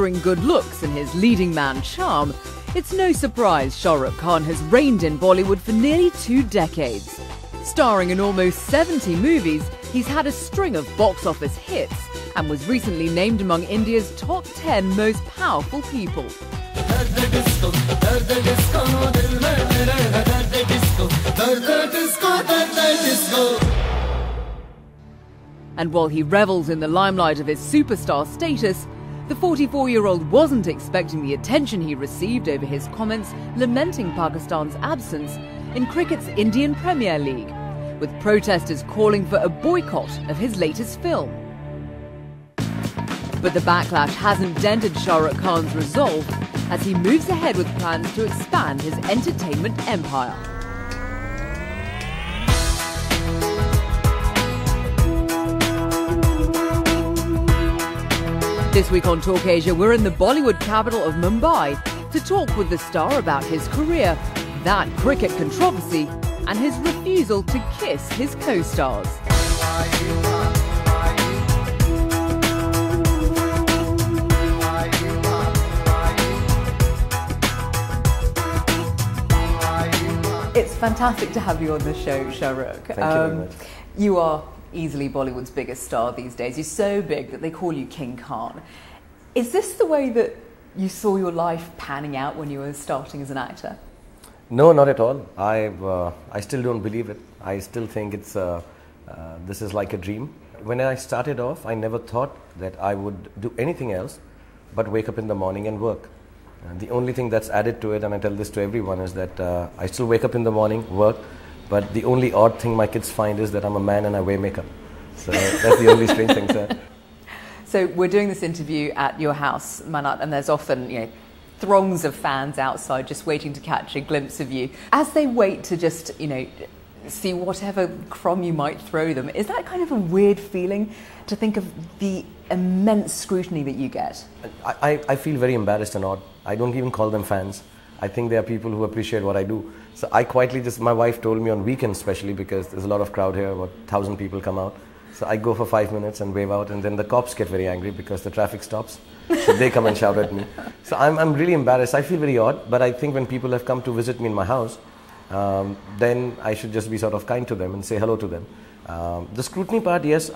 staggering good looks and his leading man charm, it's no surprise Shah Rukh Khan has reigned in Bollywood for nearly 2 decades. Starring in almost 70 movies, he's had a string of box office hits and was recently named among India's top 10 most powerful people. And while he revels in the limelight of his superstar status, the 44-year-old wasn't expecting the attention he received over his comments lamenting Pakistan's absence in cricket's Indian Premier League, with protesters calling for a boycott of his latest film. But the backlash hasn't dented Shah Rukh Khan's resolve as he moves ahead with plans to expand his entertainment empire. This week on Talk Asia, we're in the Bollywood capital of Mumbai to talk with the star about his career, that cricket controversy, and his refusal to kiss his co-stars. It's fantastic to have you on the show, Shah Rukh. Thank you very much. You are easily Bollywood's biggest star these days. You're so big that they call you King Khan. Is this the way that you saw your life panning out when you were starting as an actor? No, not at all. I still don't believe it. I still think it's this is like a dream. When I started off, I never thought that I would do anything else but wake up in the morning and work. The only thing that's added to it, and I tell this to everyone, is that I still wake up in the morning, work, but the only odd thing my kids find is that I'm a man and I wear makeup. So that's the only strange thing, sir. So we're doing this interview at your house, Manat, and there's often, throngs of fans outside just waiting to catch a glimpse of you. As they wait to just, see whatever crumb you might throw them, is that kind of a weird feeling to think of the immense scrutiny that you get? I feel very embarrassed and odd. I don't even call them fans. I think they are people who appreciate what I do. So I quietly my wife told me on weekends especially, because there's a lot of crowd here, about 1,000 people come out. So I go for 5 minutes and wave out, and then the cops get very angry because the traffic stops. So they come and shout at me. So I'm really embarrassed. I feel very odd, but I think when people have come to visit me in my house, then I should just be sort of kind to them and say hello to them. The scrutiny part, yes,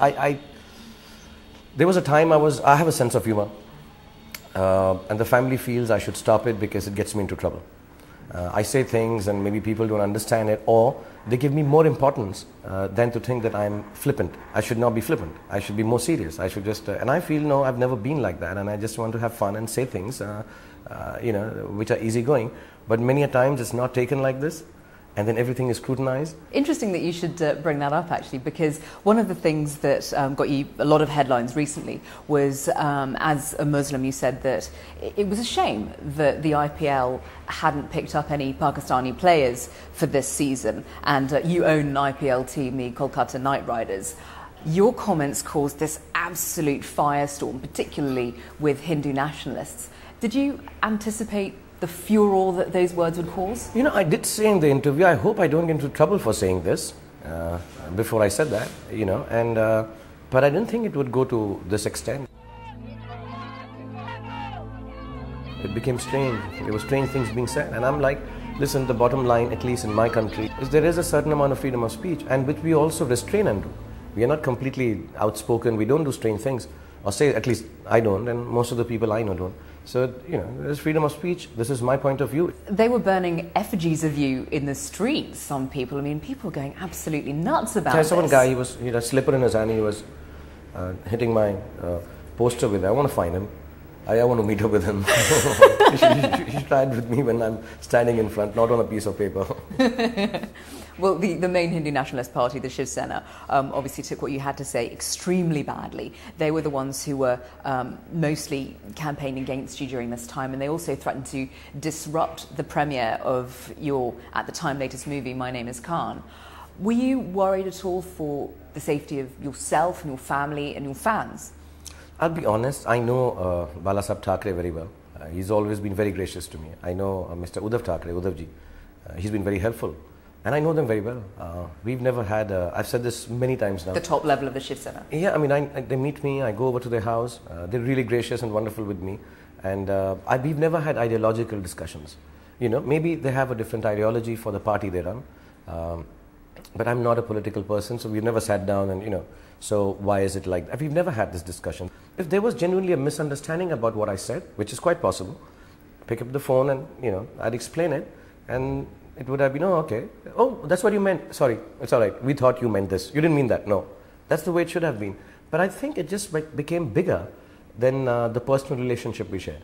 there was a time I have a sense of humor. And the family feels I should stop it because it gets me into trouble. I say things and maybe people don't understand it, or they give me more importance than to think that I'm flippant. I should not be flippant. I should be more serious. I should just, and I feel, no, I've never been like that, and I just want to have fun and say things, which are easygoing. But many a times it's not taken like this, and then everything is scrutinized. Interesting that you should bring that up, actually, because one of the things that got you a lot of headlines recently was, as a Muslim, you said that it was a shame that the IPL hadn't picked up any Pakistani players for this season, and you own an IPL team, the Kolkata Knight Riders. Your comments caused this absolute firestorm, particularly with Hindu nationalists. Did you anticipate the furor that those words would cause? I did say in the interview, I hope I don't get into trouble for saying this before I said that, but I didn't think it would go to this extent. It became strange. There were strange things being said, and I'm like, listen, the bottom line, at least in my country, is there is a certain amount of freedom of speech, and which we also restrain and do. We are not completely outspoken, we don't do strange things, or say, at least I don't, and most of the people I know don't. So, there's freedom of speech. This is my point of view. They were burning effigies of you in the streets, some people. I mean, people were going absolutely nuts about this. I saw one guy, he had a slipper in his hand, he was hitting my poster with it. I want to find him. I want to meet up with him. He should try it with me when I'm standing in front, not on a piece of paper. Well, the main Hindu nationalist party, the Shiv Sena, obviously took what you had to say extremely badly. They were the ones who were mostly campaigning against you during this time, and they also threatened to disrupt the premiere of your, at the time, latest movie, My Name is Khan. Were you worried at all for the safety of yourself and your family and your fans? I'll be honest, I know Balasaheb Thackeray very well. He's always been very gracious to me. I know Mr. Uddhav Thackeray, Uddhavji. He's been very helpful. And I know them very well. We've never had, I've said this many times now. The top level of the Shiv Sena? Yeah, I mean, they meet me, I go over to their house. They're really gracious and wonderful with me. And we've never had ideological discussions. You know, maybe they have a different ideology for the party they run. But I'm not a political person, so we've never sat down and, you know, so why is it like that? We've never had this discussion. If there was genuinely a misunderstanding about what I said, which is quite possible, pick up the phone and, you know, I'd explain it, and it would have been, oh, okay. Oh, that's what you meant. Sorry, it's all right. We thought you meant this. You didn't mean that. No. That's the way it should have been. But I think it just became bigger than the personal relationship we shared.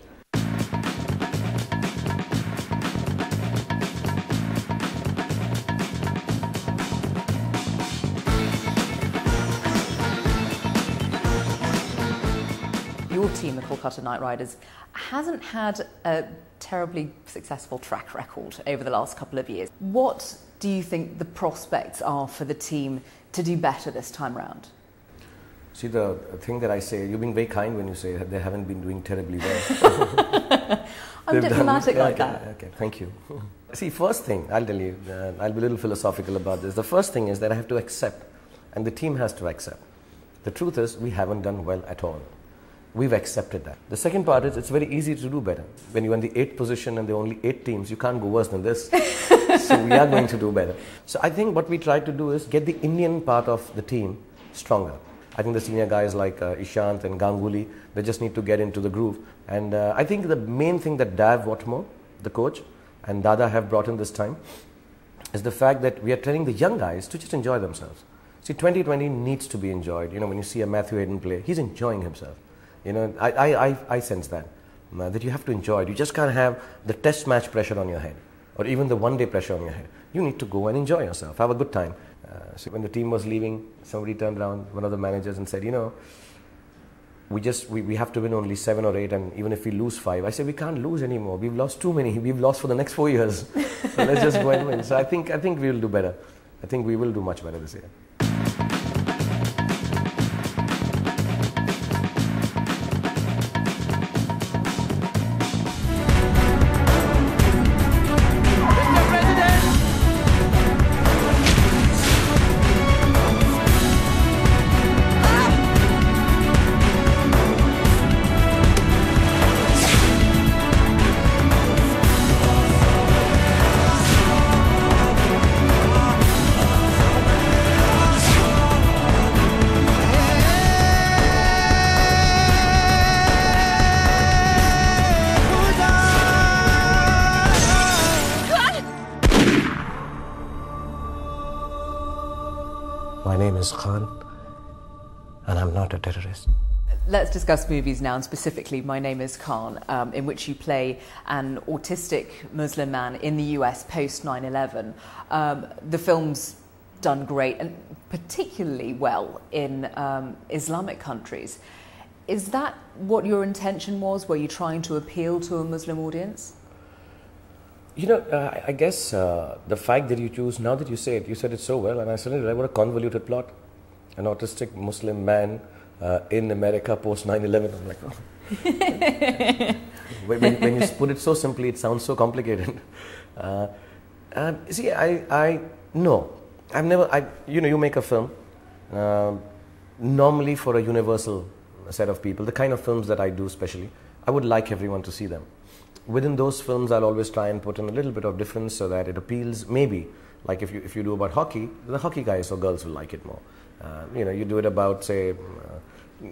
Your team, the Kolkata Knight Riders, hasn't had a terribly successful track record over the last couple of years. What do you think the prospects are for the team to do better this time round? See, the thing that I say, you're being very kind when you say that they haven't been doing terribly well. I'm diplomatic like that. Okay, thank you. See, first thing, I'll tell you, I'll be a little philosophical about this. The first thing is that I have to accept, and the team has to accept. The truth is, we haven't done well at all. We've accepted that. The second part is, it's very easy to do better. When you're in the 8th position and there are only 8 teams, you can't go worse than this. So we are going to do better. So I think what we try to do is get the Indian part of the team stronger. I think the senior guys like Ishant and Ganguly, they just need to get into the groove. And I think the main thing that Dav Watmore, the coach, and Dada have brought in this time is the fact that we are telling the young guys to just enjoy themselves. See, 2020 needs to be enjoyed. You know, when you see a Matthew Hayden play, he's enjoying himself. You know, I sense that you have to enjoy it. You just can't have the test match pressure on your head or even the one-day pressure on your head. You need to go and enjoy yourself, have a good time. So when the team was leaving, somebody turned around, one of the managers, and said, you know, we have to win only 7 or 8, and even if we lose 5, I said, we can't lose anymore. We've lost too many. We've lost for the next 4 years. So let's just go and win. So I think we will do better. I think we will do much better this year. My name is Khan, and I'm not a terrorist. Let's discuss movies now, and specifically My Name is Khan, in which you play an autistic Muslim man in the US post 9/11. The film's done great, and particularly well in Islamic countries. Is that what your intention was? Were you trying to appeal to a Muslim audience? You know, I guess the fact that you choose, now that you say it, you said it so well, and I suddenly realized what a convoluted plot. An autistic Muslim man in America post 9/11. I'm like, oh. when you put it so simply, it sounds so complicated. See, no. I've never, you know, you make a film normally for a universal set of people, the kind of films that I do especially, I would like everyone to see them. Within those films, I'll always try and put in a little bit of difference so that it appeals, maybe, like if you do about hockey, the hockey guys or girls will like it more. You know, you do it about, say,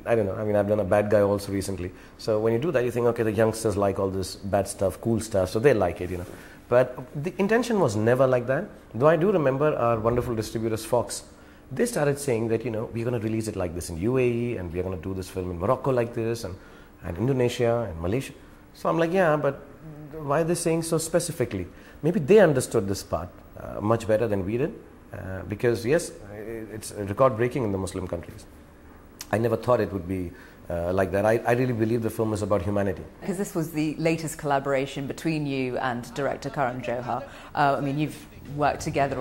I don't know, I mean, I've done a bad guy also recently. So when you do that, you think, okay, the youngsters like all this bad stuff, cool stuff, so they like it, you know. But the intention was never like that. Though I do remember our wonderful distributors, Fox, they started saying that, you know, we're going to release it like this in UAE, and we're going to do this film in Morocco like this, and Indonesia, and Malaysia. So I'm like, yeah, but why are they saying so specifically? Maybe they understood this part much better than we did, because yes, it's record-breaking in the Muslim countries. I never thought it would be like that. I really believe the film is about humanity. Because this was the latest collaboration between you and director Karan Johar. I mean, you've worked together